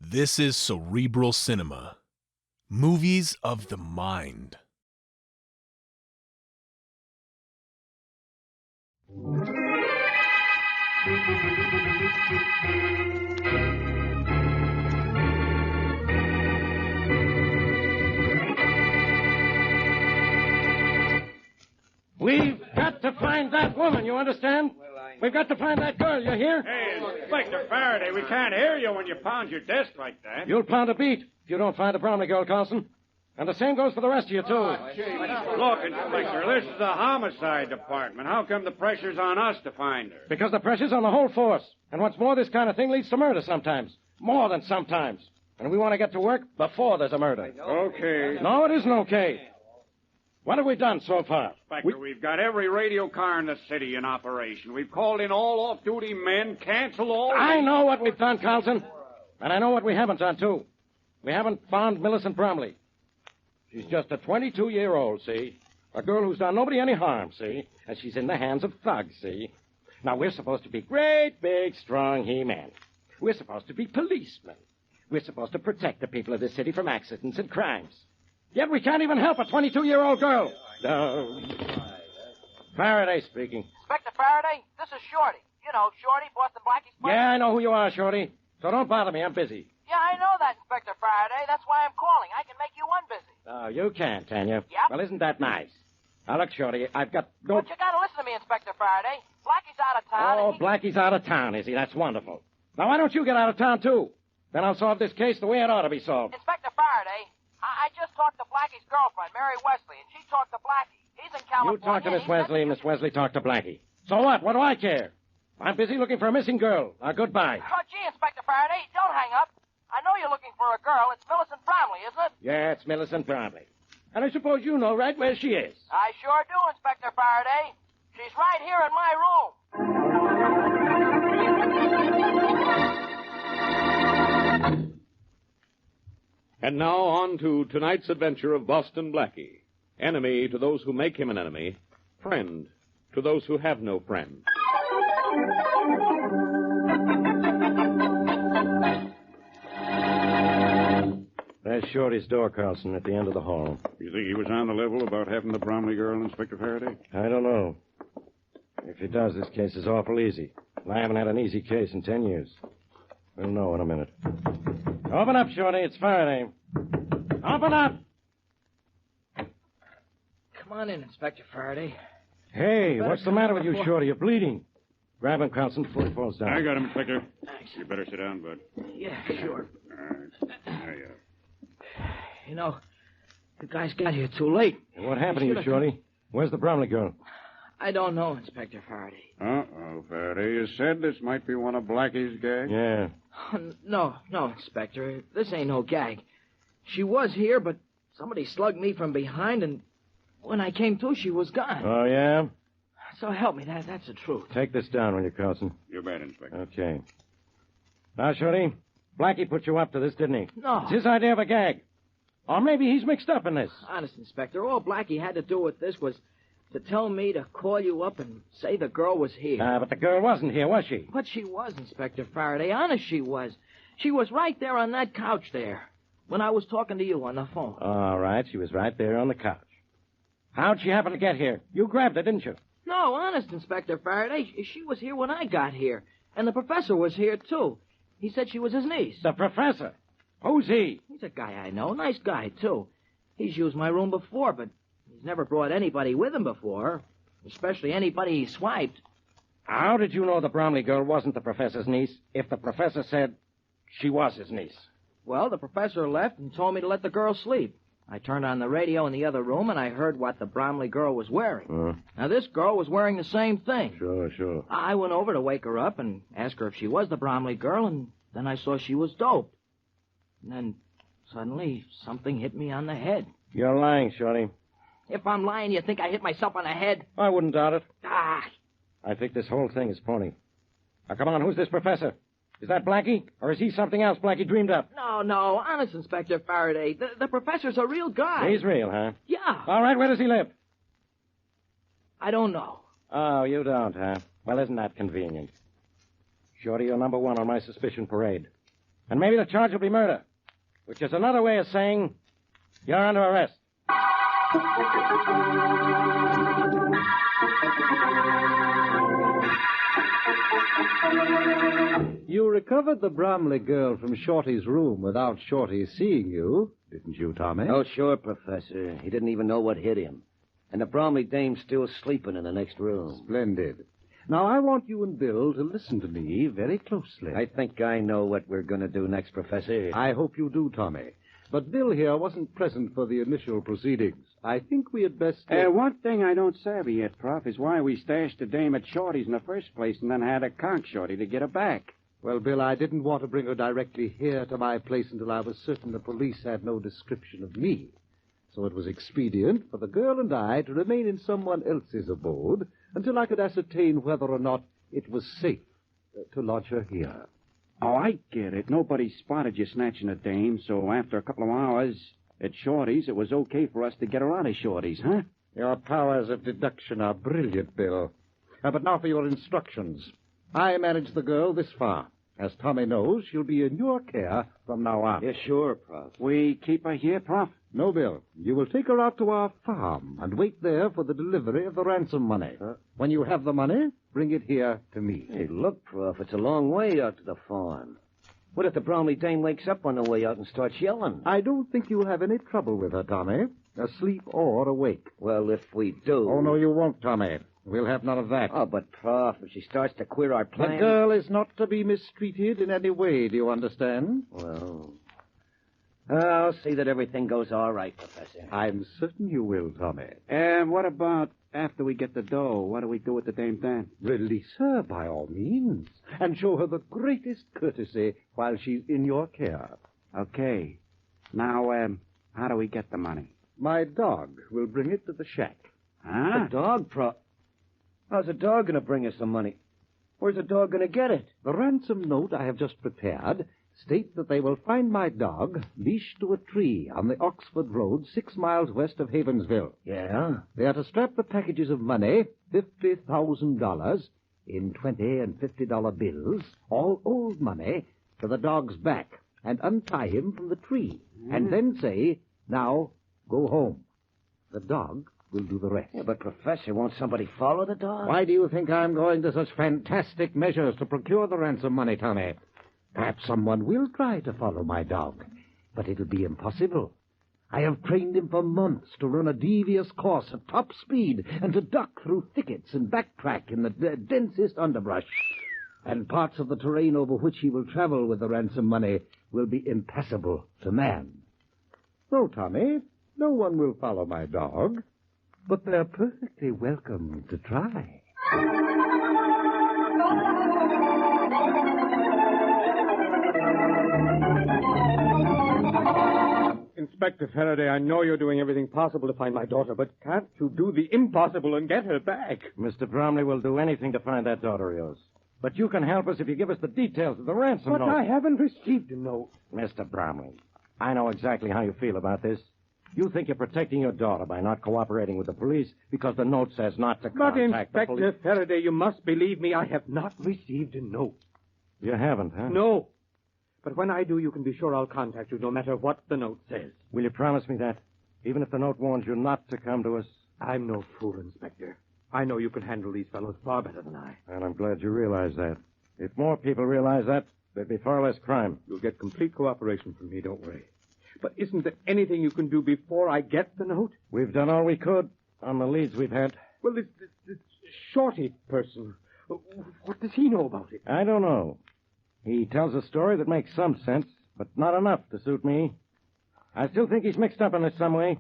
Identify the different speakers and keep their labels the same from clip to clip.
Speaker 1: This is Cerebral Cinema. Movies of the mind.
Speaker 2: We've got to find that woman, you understand? We've got to find that girl, you hear?
Speaker 3: Hey, Inspector Faraday, we can't hear you when you pound your desk like that.
Speaker 2: You'll pound a beat if you don't find the Bromley girl, Carlson. And the same goes for the rest of you, too.
Speaker 3: Look, Inspector, this is the homicide department. How come the pressure's on us to find her?
Speaker 2: Because the pressure's on the whole force. And what's more, this kind of thing leads to murder sometimes. More than sometimes. And we want to get to work before there's a murder.
Speaker 3: Okay.
Speaker 2: No, it isn't okay. What have we done so far?
Speaker 3: Inspector, we've got every radio car in the city in operation. We've called in all off-duty men, canceled all...
Speaker 2: I know what we've done, Carlson. And I know what we haven't done, too. We haven't found Millicent Bromley. She's just a 22-year-old, see? A girl who's done nobody any harm, see? And she's in the hands of thugs, see? Now, we're supposed to be great, big, strong he-men. We're supposed to be policemen. We're supposed to protect the people of this city from accidents and crimes. Yet we can't even help a 22-year-old girl. No. Faraday speaking.
Speaker 4: Inspector Faraday, this is Shorty. You know, Shorty, Boston Blackie's partner.
Speaker 2: Yeah, I know who you are, Shorty. So don't bother me. I'm busy.
Speaker 4: Yeah, I know that, Inspector Faraday. That's why I'm calling. I can make you unbusy.
Speaker 2: Oh, you can, can you?
Speaker 4: Yep.
Speaker 2: Well, isn't that nice? Now, look, Shorty, I've got no...
Speaker 4: But you gotta listen to me, Inspector Faraday. Blackie's out of town.
Speaker 2: Oh, Blackie's out of town, is he? That's wonderful. Now, why don't you get out of town, too? Then I'll solve this case the way it ought to be solved.
Speaker 4: Inspector Faraday, I just talked to Blackie's girlfriend, Mary Wesley, and she talked to Blackie. He's in California.
Speaker 2: You talk to Miss Wesley, Miss Wesley talk to Blackie. So what? What do I care? I'm busy looking for a missing girl. Now, goodbye.
Speaker 4: Oh, gee, Inspector Faraday, don't hang up. I know you're looking for a girl. It's Millicent Bromley, isn't it?
Speaker 2: Yeah, it's Millicent Bromley. And I suppose you know right where she is.
Speaker 4: I sure do, Inspector Faraday. She's right here in my room.
Speaker 5: And now on to tonight's adventure of Boston Blackie. Enemy to those who make him an enemy. Friend to those who have no friend.
Speaker 2: There's Shorty's door, Carlson, at the end of the hall.
Speaker 3: You think he was on the level about having the Bromley girl, Inspector Faraday?
Speaker 2: I don't know. If he does, this case is awful easy. I haven't had an easy case in 10 years. We'll know in a minute. Open up, Shorty. It's Faraday. Open up!
Speaker 4: Come on in, Inspector Faraday.
Speaker 2: Hey, what's the matter with you, Shorty? You're bleeding. Grab him, Carlson, before he falls down.
Speaker 3: I got him, Inspector.
Speaker 4: Thanks.
Speaker 3: You better sit down, bud.
Speaker 4: Yeah, sure.
Speaker 3: All right. There you are.
Speaker 4: You know, the guys got here too late.
Speaker 2: And what happened to you, Shorty? Where's the Bromley girl?
Speaker 4: I don't know, Inspector Faraday.
Speaker 3: Uh-oh, Faraday. You said this might be one of Blackie's gags?
Speaker 2: Yeah.
Speaker 4: No, Inspector. This ain't no gag. She was here, but somebody slugged me from behind, and when I came to, she was gone.
Speaker 2: Oh, yeah?
Speaker 4: So help me, that's the truth.
Speaker 2: Take this down, will you, Carlson?
Speaker 3: You bet, Inspector.
Speaker 2: Okay. Now, Shorty, Blackie put you up to this, didn't he?
Speaker 4: No.
Speaker 2: It's his idea of a gag. Or maybe he's mixed up in this.
Speaker 4: Honest, Inspector, all Blackie had to do with this was to tell me to call you up and say the girl was here.
Speaker 2: But the girl wasn't here, was she?
Speaker 4: But she was, Inspector Faraday. Honest, she was. She was right there on that couch there when I was talking to you on the phone.
Speaker 2: All right, she was right there on the couch. How'd she happen to get here? You grabbed her, didn't you?
Speaker 4: No, honest, Inspector Faraday. She was here when I got here. And the professor was here, too. He said she was his niece.
Speaker 2: The professor? Who's he?
Speaker 4: He's a guy I know. Nice guy, too. He's used my room before, but he's never brought anybody with him before. Especially anybody he swiped.
Speaker 2: How did you know the Bromley girl wasn't the professor's niece if the professor said she was his niece?
Speaker 4: Well, the professor left and told me to let the girl sleep. I turned on the radio in the other room, and I heard what the Bromley girl was wearing. Now, this girl was wearing the same thing.
Speaker 2: Sure.
Speaker 4: I went over to wake her up and ask her if she was the Bromley girl, and then I saw she was doped. And then, suddenly, something hit me on the head.
Speaker 2: You're lying, Shorty.
Speaker 4: If I'm lying, you think I hit myself on the head?
Speaker 2: I wouldn't doubt it.
Speaker 4: Ah!
Speaker 2: I think this whole thing is phony. Now, come on, who's this professor? Is that Blackie? Or is he something else Blackie dreamed up?
Speaker 4: No. Honest, Inspector Faraday. The professor's a real guy.
Speaker 2: He's real, huh?
Speaker 4: Yeah.
Speaker 2: All right, where does he live?
Speaker 4: I don't know.
Speaker 2: Oh, you don't, huh? Well, isn't that convenient? Shorty, you're number one on my suspicion parade. And maybe the charge will be murder, which is another way of saying you're under arrest.
Speaker 6: You recovered the Bromley girl from Shorty's room without Shorty seeing you, didn't you, Tommy?
Speaker 7: Oh, sure, Professor. He didn't even know what hit him. And the Bromley dame's still sleeping in the next room.
Speaker 6: Splendid. Now, I want you and Bill to listen to me very closely.
Speaker 7: I think I know what we're going to do next, Professor.
Speaker 6: I hope you do, Tommy. But Bill here wasn't present for the initial proceedings. I think we had best...
Speaker 3: One thing I don't savvy yet, Prof, is why we stashed the dame at Shorty's in the first place and then had to conk Shorty to get her back.
Speaker 6: Well, Bill, I didn't want to bring her directly here to my place until I was certain the police had no description of me. So it was expedient for the girl and I to remain in someone else's abode until I could ascertain whether or not it was safe to lodge her here.
Speaker 3: Oh, I get it. Nobody spotted you snatching a dame, so after a couple of hours at Shorty's, it was okay for us to get her out of Shorty's, huh?
Speaker 6: Your powers of deduction are brilliant, Bill. But now for your instructions. I managed the girl this far. As Tommy knows, she'll be in your care from now on.
Speaker 7: Yeah, sure, Prof.
Speaker 3: We keep her here, Prof?
Speaker 6: No, Bill. You will take her out to our farm and wait there for the delivery of the ransom money. When you have the money, bring it here to me.
Speaker 7: Hey, look, Prof, it's a long way out to the farm. What if the Bromley dame wakes up on the way out and starts yelling?
Speaker 6: I don't think you'll have any trouble with her, Tommy, asleep or awake.
Speaker 7: Well, if we do...
Speaker 6: Oh, no, you won't, Tommy. We'll have none of that.
Speaker 7: Oh, but, Prof, if she starts to queer our
Speaker 6: The
Speaker 7: plans...
Speaker 6: girl is not to be mistreated in any way, do you understand?
Speaker 7: Well, I'll see that everything goes all right, Professor.
Speaker 6: I'm certain you will, Tommy.
Speaker 3: And what about after we get the dough? What do we do with the dame then?
Speaker 6: Release her, by all means, and show her the greatest courtesy while she's in your care.
Speaker 3: Okay. Now, how do we get the money?
Speaker 6: My dog will bring it to the shack.
Speaker 3: Huh?
Speaker 7: The dog, Prof. How's the dog going to bring us the money? Where's the dog going to get it?
Speaker 6: The ransom note I have just prepared states that they will find my dog leashed to a tree on the Oxford Road 6 miles west of Havensville.
Speaker 7: Yeah?
Speaker 6: They are to strap the packages of money, $50,000, in $20 and $50 bills, all old money, to the dog's back and untie him from the tree, and then say, "Now, go home." The dog will do the rest.
Speaker 7: Yeah, but, Professor, won't somebody follow the dog?
Speaker 6: Why do you think I'm going to such fantastic measures to procure the ransom money, Tommy? Perhaps someone will try to follow my dog, but it'll be impossible. I have trained him for months to run a devious course at top speed and to duck through thickets and backtrack in the densest underbrush. And parts of the terrain over which he will travel with the ransom money will be impassable to man. No, Tommy, no one will follow my dog, but they're perfectly welcome to try.
Speaker 8: Inspector Faraday, I know you're doing everything possible to find my daughter, but can't you do the impossible and get her back?
Speaker 2: Mr. Bromley will do anything to find that daughter of yours. But you can help us if you give us the details of the ransom
Speaker 8: But
Speaker 2: note.
Speaker 8: I haven't received a note.
Speaker 2: Mr. Bromley, I know exactly how you feel about this. You think you're protecting your daughter by not cooperating with the police because the note says not to
Speaker 8: But,
Speaker 2: contact the police.
Speaker 8: Inspector Faraday, you must believe me. I have not received a note.
Speaker 2: You haven't, huh?
Speaker 8: No. But when I do, you can be sure I'll contact you no matter what the note says.
Speaker 2: Will you promise me that? Even if the note warns you not to come to us?
Speaker 8: I'm no fool, Inspector. I know you can handle these fellows far better than I.
Speaker 2: And I'm glad you realize that. If more people realize that, there'd be far less crime.
Speaker 8: You'll get complete cooperation from me, don't worry. But isn't there anything you can do before I get the note?
Speaker 2: We've done all we could on the leads we've had.
Speaker 8: Well, this Shorty person, what does he know about it?
Speaker 2: I don't know. He tells a story that makes some sense, but not enough to suit me. I still think he's mixed up in this some way.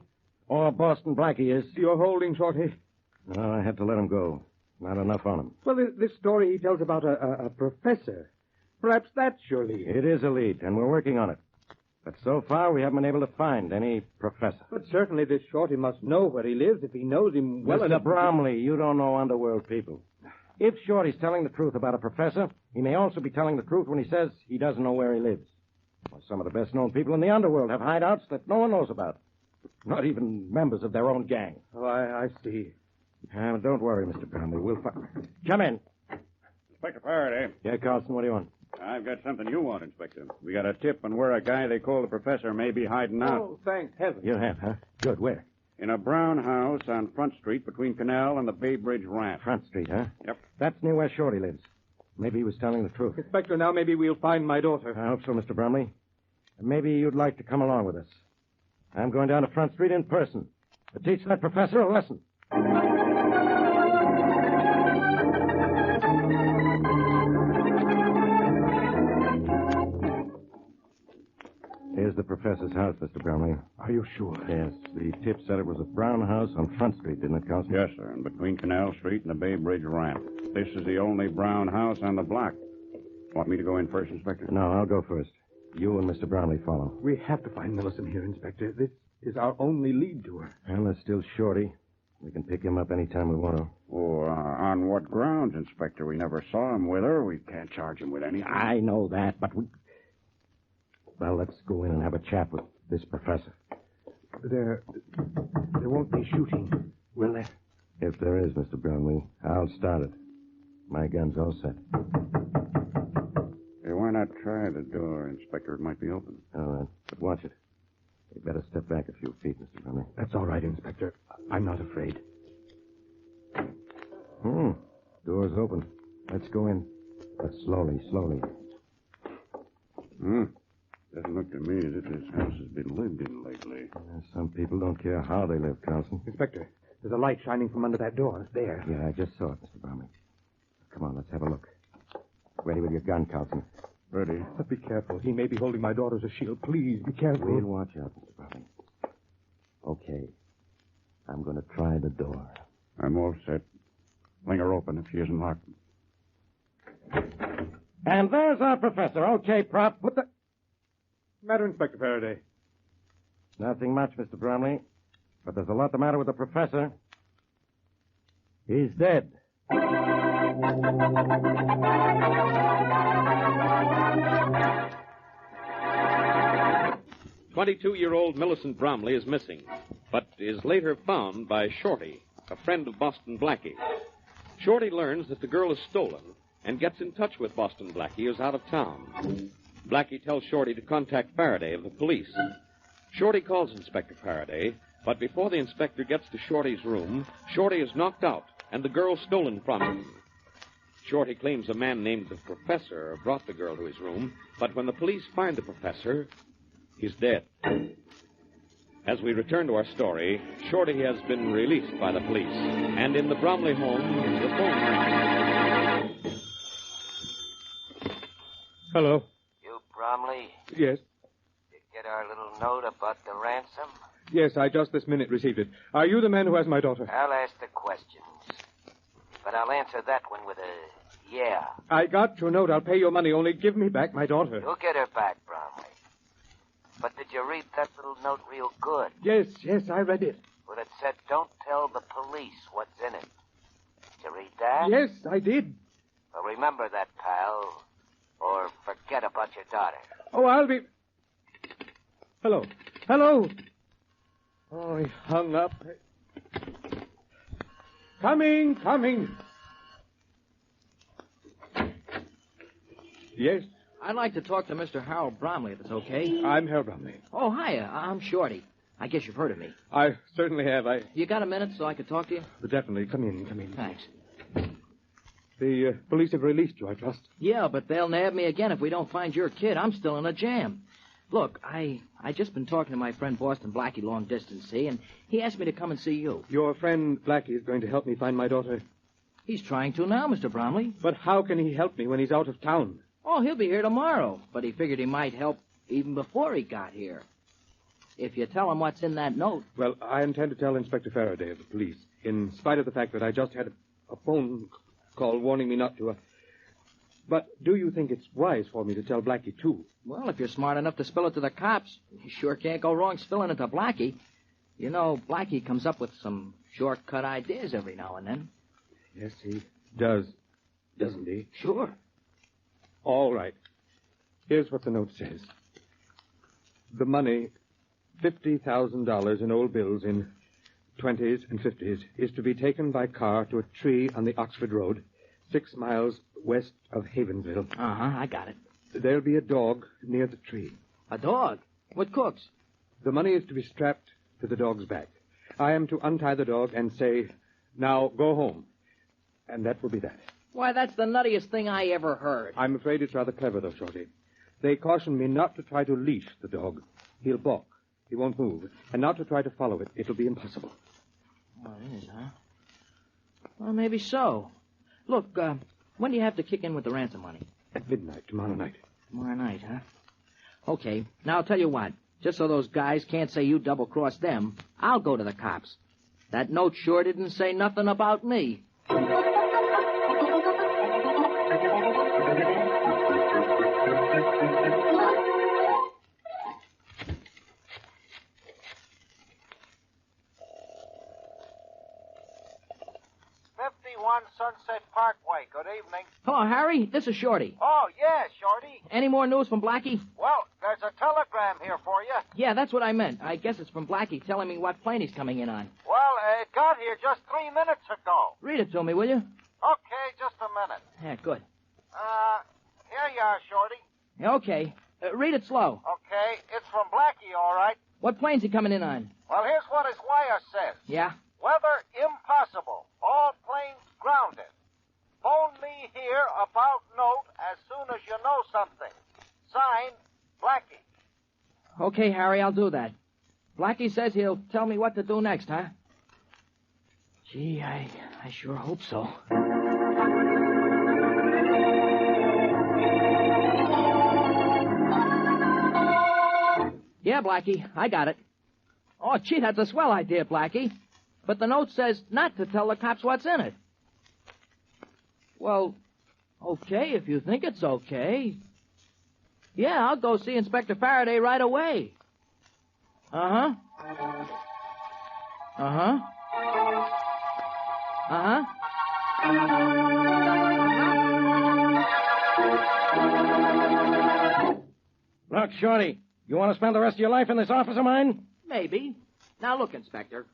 Speaker 2: Or Boston Blackie is.
Speaker 8: You're holding Shorty?
Speaker 2: No, I had to let him go. Not enough on him.
Speaker 8: Well, this story he tells about a professor. Perhaps that's your lead.
Speaker 2: It is a lead, and we're working on it. But so far, we haven't been able to find any professor.
Speaker 8: But certainly this Shorty must know where he lives if he knows him well enough.
Speaker 2: Mr. Bromley, you don't know underworld people. If Shorty's telling the truth about a professor, he may also be telling the truth when he says he doesn't know where he lives. Well, some of the best-known people in the underworld have hideouts that no one knows about. Not even members of their own gang.
Speaker 8: Oh, I see.
Speaker 2: Don't worry, Mr. Bromley. We'll find... Come in.
Speaker 3: Inspector Faraday.
Speaker 2: Yeah, Carlson, what do you want?
Speaker 3: I've got something you want, Inspector. We got a tip on where a guy they call the professor may be hiding out.
Speaker 8: Oh, thank heaven.
Speaker 6: You have, huh? Good. Where?
Speaker 3: In a brown house on Front Street between Canal and the Bay Bridge ramp.
Speaker 6: Front Street, huh?
Speaker 3: Yep.
Speaker 6: That's near where Shorty lives. Maybe he was telling the truth.
Speaker 8: Inspector, now maybe we'll find my daughter.
Speaker 6: I hope so, Mr. Bromley. Maybe you'd like to come along with us. I'm going down to Front Street in person to teach that professor a lesson. Here's the professor's house, Mr. Bromley.
Speaker 8: Are you sure?
Speaker 6: Yes. The tip said it was a brown house on Front Street, didn't it, Carlson?
Speaker 3: Yes, sir. And between Canal Street and the Bay Bridge ramp. This is the only brown house on the block. Want me to go in first, Inspector?
Speaker 6: No, I'll go first. You and Mr. Bromley follow.
Speaker 8: We have to find Millicent here, Inspector. This is our only lead to her.
Speaker 6: Well, there's still Shorty. We can pick him up any time we want to.
Speaker 3: Oh, on what grounds, Inspector? We never saw him with her. We can't charge him with anything.
Speaker 6: I know that, but we... Well, let's go in and have a chat with this professor.
Speaker 8: There won't be shooting, will there?
Speaker 6: If there is, Mr. Bromley, I'll start it. My gun's all set.
Speaker 3: Hey, why not try the door, Inspector? It might be open.
Speaker 6: All right, but watch it. You better step back a few feet, Mr. Bromley.
Speaker 8: That's all right, Inspector. I'm not afraid.
Speaker 6: Door's open. Let's go in. But slowly, slowly.
Speaker 3: Doesn't look to me as if this house has been lived in lately.
Speaker 6: Some people don't care how they live, Carlson.
Speaker 8: Inspector, there's a light shining from under that door. There.
Speaker 6: Yeah, I just saw it, Mr. Bromley. Come on, let's have a look. Ready with your gun, Carlson.
Speaker 3: Ready?
Speaker 8: But be careful. He may be holding my daughter as a shield. Please, be careful.
Speaker 6: We'll watch out, Mr. Bromley. Okay. I'm going to try the door.
Speaker 3: I'm all set. Fling her open if she isn't locked.
Speaker 6: And there's our professor. Okay, Prop, put the...
Speaker 8: Matter, Inspector Faraday?
Speaker 6: Nothing much, Mr. Bromley. But there's a lot the matter with the professor. He's dead.
Speaker 5: 22-year-old Millicent Bromley is missing, but is later found by Shorty, a friend of Boston Blackie. Shorty learns that the girl is stolen and gets in touch with Boston Blackie, who's out of town. Blackie tells Shorty to contact Faraday of the police. Shorty calls Inspector Faraday, but before the inspector gets to Shorty's room, Shorty is knocked out and the girl stolen from him. Shorty claims a man named the Professor brought the girl to his room, but when the police find the Professor, he's dead. As we return to our story, Shorty has been released by the police, and in the Bromley home, the phone rings.
Speaker 8: Hello.
Speaker 9: You, Bromley?
Speaker 8: Yes.
Speaker 9: You get our little note about the ransom?
Speaker 8: Yes, I just this minute received it. Are you the man who has my daughter?
Speaker 9: I'll ask the questions. But I'll answer that one with a yeah.
Speaker 8: I got your note. I'll pay your money. Only give me back my daughter.
Speaker 9: You'll get her back, Bromley. But did you read that little note real good?
Speaker 8: Yes, I read it.
Speaker 9: Well, it said, don't tell the police what's in it. Did you read that?
Speaker 8: Yes, I did.
Speaker 9: Well, remember that, pal. Or forget about your daughter.
Speaker 8: Oh, I'll be... Hello. Oh, he hung up. Coming. Yes,
Speaker 4: I'd like to talk to Mr. Harold Bromley, if it's okay.
Speaker 8: I'm Harold Bromley.
Speaker 4: Oh, hiya. I'm Shorty. I guess you've heard of me.
Speaker 8: I certainly have.
Speaker 4: You got a minute so I could talk to you?
Speaker 8: Definitely. Come in.
Speaker 4: Thanks.
Speaker 8: The police have released you, I trust.
Speaker 4: Yeah, but they'll nab me again if we don't find your kid. I'm still in a jam. Look, I just been talking to my friend Boston Blackie long distance, see, and he asked me to come and see you.
Speaker 8: Your friend Blackie is going to help me find my daughter.
Speaker 4: He's trying to now, Mr. Bromley.
Speaker 8: But how can he help me when he's out of town?
Speaker 4: Oh, he'll be here tomorrow, but he figured he might help even before he got here. If you tell him what's in that note...
Speaker 8: Well, I intend to tell Inspector Faraday of the police, in spite of the fact that I just had a phone call warning me not to. But do you think it's wise for me to tell Blackie, too?
Speaker 4: Well, if you're smart enough to spill it to the cops, you sure can't go wrong spilling it to Blackie. You know, Blackie comes up with some shortcut ideas every now and then.
Speaker 8: Yes, he does, doesn't he?
Speaker 4: Sure.
Speaker 8: All right. Here's what the note says. The money, $50,000 in old bills in 20s and 50s, is to be taken by car to a tree on the Oxford Road, 6 miles west of Havensville.
Speaker 4: Uh-huh, I got it.
Speaker 8: There'll be a dog near the tree.
Speaker 4: A dog? What cooks?
Speaker 8: The money is to be strapped to the dog's back. I am to untie the dog and say, "Now go home." And that will be that.
Speaker 4: Why, that's the nuttiest thing I ever heard.
Speaker 8: I'm afraid it's rather clever, though, Shorty. They caution me not to try to leash the dog. He'll balk. He won't move. And not to try to follow it. It'll be impossible.
Speaker 4: Oh, it is, huh? Well, maybe so. Look, when do you have to kick in with the ransom money?
Speaker 8: At midnight, tomorrow night.
Speaker 4: Tomorrow night, huh? Okay, now I'll tell you what. Just so those guys can't say you double-crossed them, I'll go to the cops. That note sure didn't say nothing about me.
Speaker 9: Sunset Parkway. Good evening.
Speaker 4: Hello, Harry. This is Shorty.
Speaker 9: Oh, yeah, Shorty.
Speaker 4: Any more news from Blackie?
Speaker 9: Well, there's a telegram here for you.
Speaker 4: Yeah, that's what I meant. I guess it's from Blackie telling me what plane he's coming in on.
Speaker 9: Well, it got here just 3 minutes ago.
Speaker 4: Read it to me, will you?
Speaker 9: Okay, just a minute.
Speaker 4: Yeah, good.
Speaker 9: Here you are, Shorty.
Speaker 4: Okay. Read it slow.
Speaker 9: Okay, it's from Blackie, all right.
Speaker 4: What plane's he coming in on?
Speaker 9: Well, here's what his wire says.
Speaker 4: Yeah?
Speaker 9: Weather impossible. All planes grounded. Phone me here about note as soon as you know something. Signed, Blackie.
Speaker 4: Okay, Harry, I'll do that. Blackie says he'll tell me what to do next, huh? Gee, I sure hope so. Yeah, Blackie, I got it. Oh, gee, that's a swell idea, Blackie. But the note says not to tell the cops what's in it. Well, okay, if you think it's okay. Yeah, I'll go see Inspector Faraday right away. Uh-huh. Uh-huh. Uh-huh.
Speaker 2: Look, Shorty, you want to spend the rest of your life in this office of mine?
Speaker 4: Maybe. Now, look, Inspector.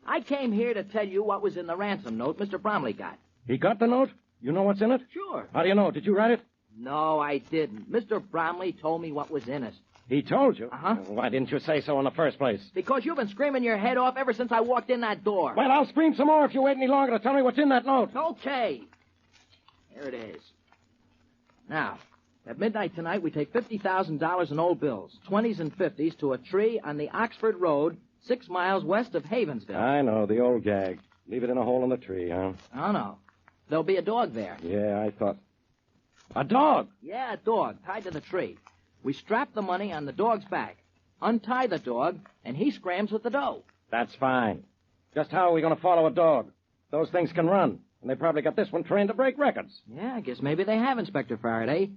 Speaker 4: I came here to tell you what was in the ransom note Mr. Bromley got.
Speaker 2: He got the note? You know what's in it?
Speaker 4: Sure.
Speaker 2: How do you know? Did you write it?
Speaker 4: No, I didn't. Mr. Bromley told me what was in it.
Speaker 2: He told you?
Speaker 4: Uh-huh.
Speaker 2: Why didn't you say so in the first place?
Speaker 4: Because you've been screaming your head off ever since I walked in that door.
Speaker 2: Well, I'll scream some more if you wait any longer to tell me what's in that note.
Speaker 4: Okay. Here it is. Now, at midnight tonight, we take $50,000 in old bills, 20s and 50s, to a tree on the Oxford Road, 6 miles west of Havensville.
Speaker 2: I know, the old gag. Leave it in a hole in the tree, huh?
Speaker 4: Oh, no. There'll be a dog there.
Speaker 2: Yeah, I thought. A dog?
Speaker 4: Yeah, a dog, tied to the tree. We strap the money on the dog's back, untie the dog, and he scrams with the dough.
Speaker 2: That's fine. Just how are we going to follow a dog? Those things can run, and they probably got this one trained to break records.
Speaker 4: Yeah, I guess maybe they have, Inspector Faraday.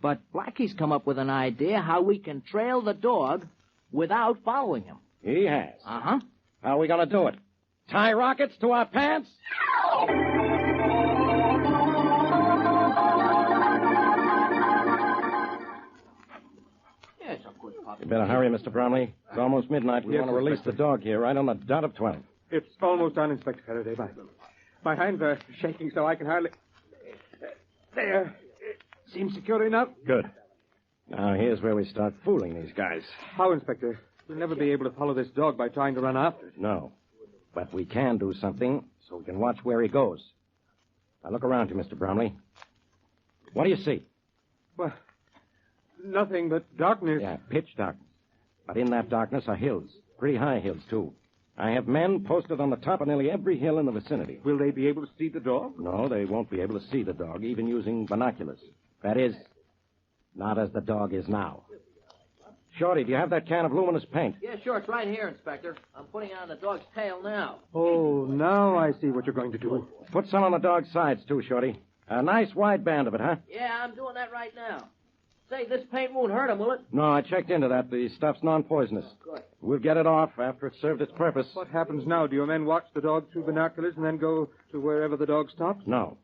Speaker 4: But Blackie's come up with an idea how we can trail the dog without following him.
Speaker 2: He has.
Speaker 4: Uh-huh.
Speaker 2: How are we going to do it? Tie rockets to our pants?
Speaker 4: Yeah, it's a good puppy.
Speaker 2: You better hurry, Mr. Bromley. It's almost midnight. We
Speaker 8: Yes,
Speaker 2: want to release the
Speaker 8: Inspector.
Speaker 2: dog here right on the dot of 12.
Speaker 8: It's almost done, Inspector Faraday. My hands are shaking so I can hardly... There. It seems secure enough.
Speaker 2: Good. Now, here's where we start fooling these guys.
Speaker 8: How, Inspector? We'll never be able to follow this dog by trying to run after it.
Speaker 2: No. But we can do something so we can watch where he goes. Now, look around you, Mr. Bromley. What do you see?
Speaker 8: Well, nothing but darkness.
Speaker 2: Yeah, pitch darkness. But in that darkness are hills. Pretty high hills, too. I have men posted on the top of nearly every hill in the vicinity.
Speaker 8: Will they be able to see the dog?
Speaker 2: No, they won't be able to see the dog, even using binoculars. That is, not as the dog is now. Shorty, do you have that can of luminous paint?
Speaker 4: Yeah, sure, it's right here, Inspector. I'm putting it on the dog's tail now.
Speaker 8: Oh, now I see what you're going to do.
Speaker 2: Put some on the dog's sides, too, Shorty. A nice wide band of it, huh?
Speaker 4: Yeah, I'm doing that right now. Say, this paint won't hurt him, will it?
Speaker 2: No, I checked into that. The stuff's non-poisonous.
Speaker 4: Good.
Speaker 2: We'll get it off after it's served its purpose.
Speaker 8: What happens now? Do your men watch the dog through binoculars and then go to wherever the dog stops?
Speaker 2: No.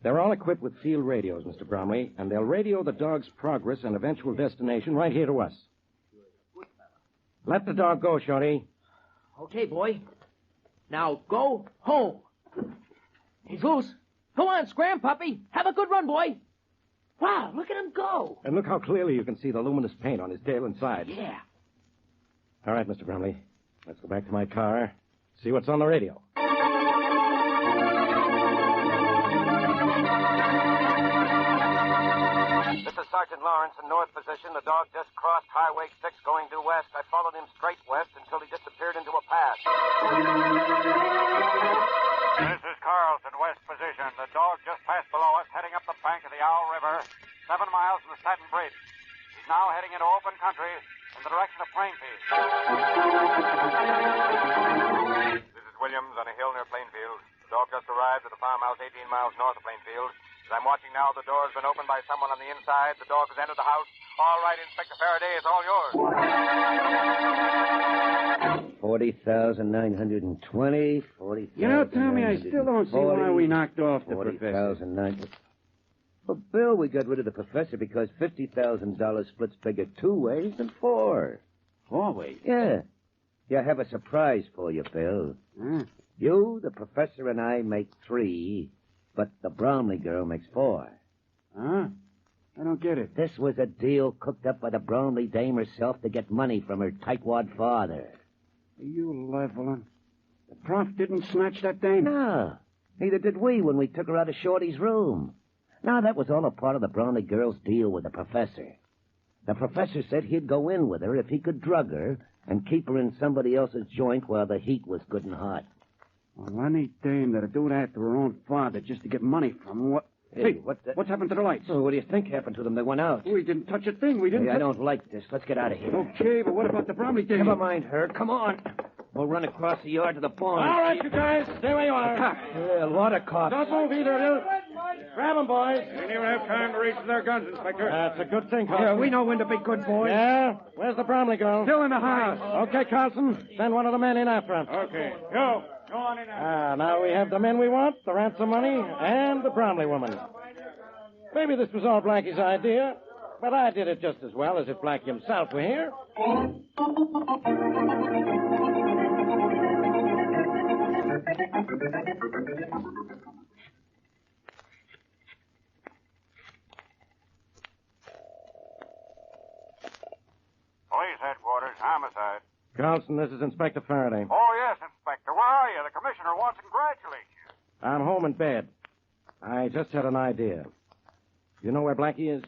Speaker 2: They're all equipped with field radios, Mr. Bromley, and they'll radio the dog's progress and eventual destination right here to us. Let the dog go, Shorty.
Speaker 4: Okay, boy. Now go home. He's loose. Go on, scram, puppy. Have a good run, boy. Wow, look at him go.
Speaker 2: And look how clearly you can see the luminous paint on his tail and sides.
Speaker 4: Yeah.
Speaker 2: All right, Mr. Bromley. Let's go back to my car, see what's on the radio.
Speaker 9: This is Sergeant Lawrence in north position. The dog just crossed Highway 6 going due west. I followed him straight west until he disappeared into a path. This is Carlson, west position. The dog just passed below us, heading up the bank of the Owl River, 7 miles from the Staten Bridge. He's now heading into open country in the direction of Plainfield. This is Williams on a hill near Plainfield. The dog just arrived at a farmhouse 18 miles north of Plainfield. As I'm watching now, the door has been opened by someone on the inside. The dog has entered the house. All right, Inspector Faraday, it's all yours.
Speaker 7: 40,920, 40,000.
Speaker 3: You know, Tommy, I still don't see why we knocked off the professor.
Speaker 7: 40,900. Well, Bill, we got rid of the professor because $50,000 splits bigger 2 ways than 4.
Speaker 3: 4 ways?
Speaker 7: Yeah. Yeah, I have a surprise for you, Bill. You, the professor, and I make 3, but the Bromley girl makes 4.
Speaker 3: Huh? I don't get it.
Speaker 7: This was a deal cooked up by the Bromley dame herself to get money from her tightwad father.
Speaker 3: Are you leveling? The prof didn't snatch that dame?
Speaker 7: No. Neither did we when we took her out of Shorty's room. No, that was all a part of the Bromley girl's deal with the professor. The professor said he'd go in with her if he could drug her and keep her in somebody else's joint while the heat was good and hot.
Speaker 3: Well, any dame that'd do that to her own father just to get money from him, what... Hey, what's happened to the lights?
Speaker 7: Oh, what do you think happened to them? They went out.
Speaker 3: We didn't touch a thing. We didn't...
Speaker 7: Hey, I don't like this. Let's get out of here.
Speaker 3: Okay, but what about the Bromley dame?
Speaker 7: Never mind her. Come on. We'll run across the yard to the barn.
Speaker 2: All right, you guys, stay where you are.
Speaker 7: Yeah, a lot of cops.
Speaker 2: Don't move either of you. Grab them, boys.
Speaker 8: We didn't even have time to reach for their guns, Inspector.
Speaker 2: That's a good thing, Carlson.
Speaker 3: Yeah, we know when to be good boys.
Speaker 2: Yeah? Where's the Bromley girl?
Speaker 3: Still in the house.
Speaker 2: Okay, Carlson. Send one of the men in after him.
Speaker 8: Okay. Go on in there.
Speaker 2: Now we have the men we want, the ransom money, and the Bromley woman. Maybe this was all Blackie's idea, but I did it just as well as if Blackie himself were here.
Speaker 9: Police headquarters, homicide.
Speaker 2: Carlson, this is Inspector Faraday.
Speaker 9: Oh, yes, Inspector. Where are you? The commissioner wants to congratulate you.
Speaker 2: I'm home in bed. I just had an idea. You know where Blackie is?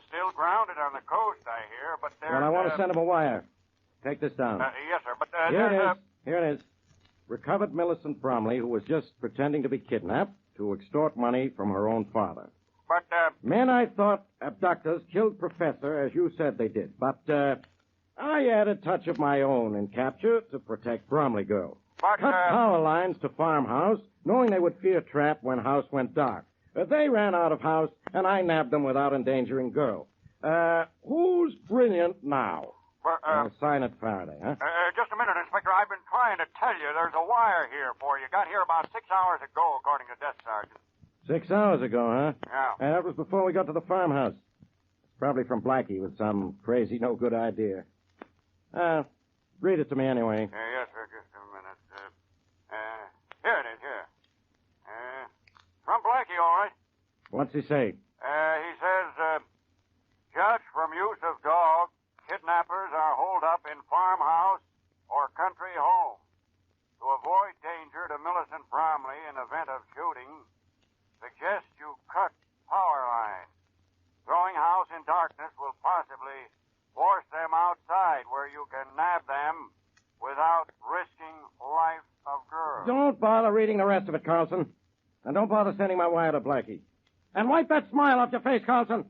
Speaker 9: Still grounded on the coast, I hear, but there's...
Speaker 2: Well, I want to send him a wire. Take this down.
Speaker 9: Yes, sir, but
Speaker 2: Here
Speaker 9: there's...
Speaker 2: it is. Here it is. Recovered Millicent Bromley, who was just pretending to be kidnapped to extort money from her own father.
Speaker 9: But,
Speaker 2: Men I thought abductors killed Professor, as you said they did. But, I added a touch of my own in capture to protect Bromley girl.
Speaker 9: But,
Speaker 2: Cut power lines to farmhouse, knowing they would fear trap when house went dark. They ran out of house, and I nabbed them without endangering girl. Who's brilliant now? Sign it, Faraday, huh?
Speaker 9: Just a minute, Inspector. I've been trying to tell you there's a wire here for you. Got here about 6 hours ago, according to Desk Sergeant.
Speaker 2: 6 hours ago, huh?
Speaker 9: Yeah.
Speaker 2: That was before we got to the farmhouse. It's probably from Blackie with some crazy, no-good idea. Read it to me anyway.
Speaker 9: Yes, sir. Just a minute. Here it is, here. From Blackie, all right.
Speaker 2: What's he say?
Speaker 9: He says, judge from use of dog, kidnappers are holed up in farmhouse or country home. To avoid danger to Millicent Bromley in event of shooting, suggest you cut power lines. Throwing house in darkness will possibly force them outside where you can nab them without risking life of girl.
Speaker 2: Don't bother reading the rest of it, Carlson. And don't bother sending my wire to Blackie. And wipe that smile off your face, Carlson.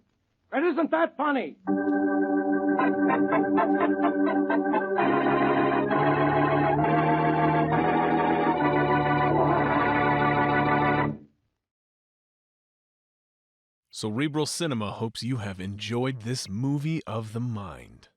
Speaker 2: It isn't that funny.
Speaker 1: Cerebral Cinema hopes you have enjoyed this movie of the mind.